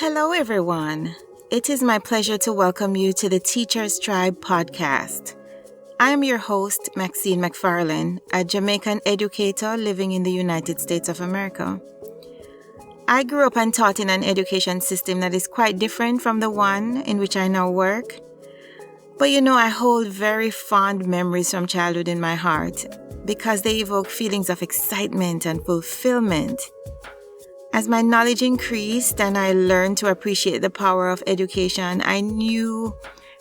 Hello, everyone. It is my pleasure to welcome you to the Teachers Tribe podcast. I am your host, Maxine McFarlane, a Jamaican educator living in the United States of America. I grew up and taught in an education system that is quite different from the one in which I now work. But I hold very fond memories from childhood in my heart because they evoke feelings of excitement and fulfillment. As my knowledge increased and I learned to appreciate the power of education, I knew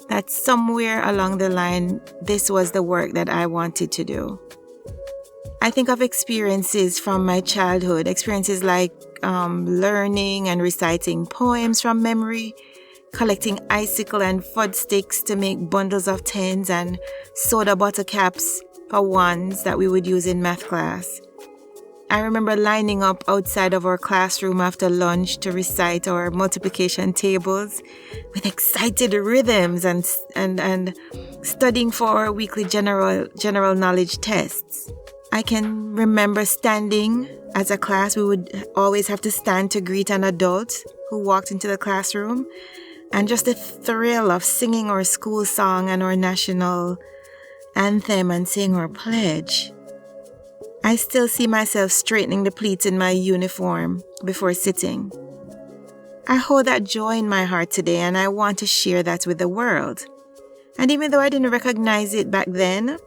that somewhere along the line, this was the work that I wanted to do. I think of experiences from my childhood, experiences like learning and reciting poems from memory, collecting icicle and fudge sticks to make bundles of tens and soda bottle caps for ones that we would use in math class. I remember lining up outside of our classroom after lunch to recite our multiplication tables with excited rhythms and studying for our weekly general knowledge tests. I can remember standing as a class. We would always have to stand to greet an adult who walked into the classroom, and just the thrill of singing our school song and our national anthem and saying our pledge. I still see myself straightening the pleats in my uniform before sitting. I hold that joy in my heart today, and I want to share that with the world. And even though I didn't recognize it back then,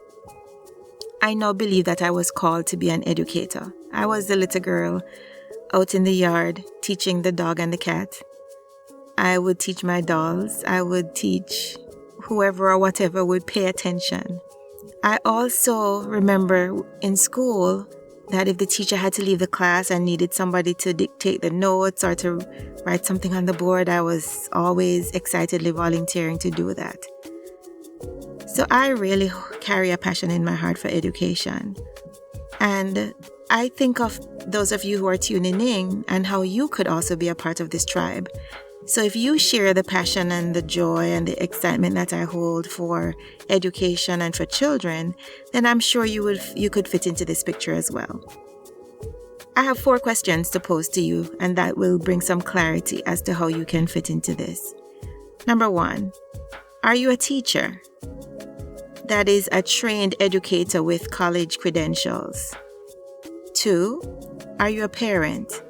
I now believe that I was called to be an educator. I was the little girl out in the yard teaching the dog and the cat. I would teach my dolls. I would teach whoever or whatever would pay attention. I also remember in school that if the teacher had to leave the class and needed somebody to dictate the notes or to write something on the board, I was always excitedly volunteering to do that. So I really carry a passion in my heart for education. And I think of those of you who are tuning in and how you could also be a part of this tribe. So if you share the passion and the joy and the excitement that I hold for education and for children, then I'm sure you could fit into this picture as well. I have 4 questions to pose to you, and that will bring some clarity as to how you can fit into this. Number 1, are you a teacher? That is a trained educator with college credentials. 2, are you a parent?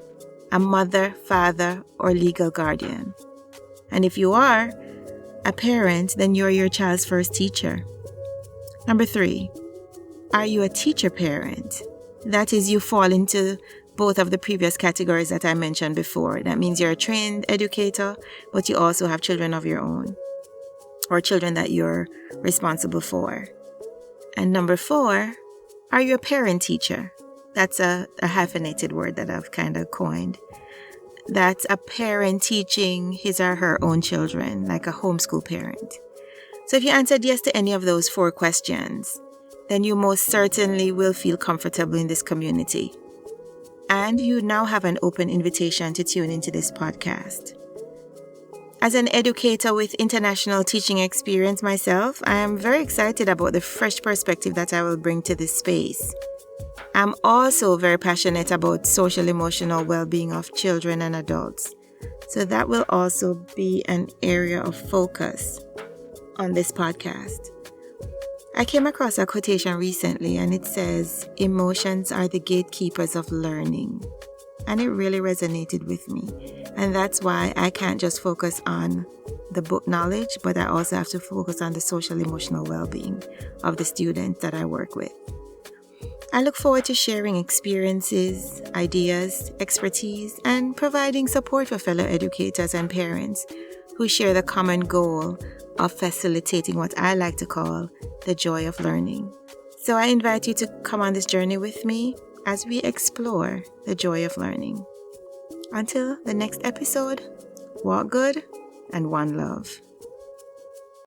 A mother, father, or legal guardian? And if you are a parent, then you're your child's first teacher. Number 3, are you a teacher parent? That is, you fall into both of the previous categories that I mentioned before. That means you're a trained educator, but you also have children of your own, or children that you're responsible for. And number 4, are you a parent teacher? That's a hyphenated word that I've kind of coined. That's a parent teaching his or her own children, like a homeschool parent. So if you answered yes to any of those 4 questions, then you most certainly will feel comfortable in this community. And you now have an open invitation to tune into this podcast. As an educator with international teaching experience myself, I am very excited about the fresh perspective that I will bring to this space. I'm also very passionate about social emotional well-being of children and adults. So that will also be an area of focus on this podcast. I came across a quotation recently, and it says, "Emotions are the gatekeepers of learning." And it really resonated with me. And that's why I can't just focus on the book knowledge, but I also have to focus on the social emotional well-being of the students that I work with. I look forward to sharing experiences, ideas, expertise, and providing support for fellow educators and parents who share the common goal of facilitating what I like to call the joy of learning. So I invite you to come on this journey with me as we explore the joy of learning. Until the next episode, walk good and one love.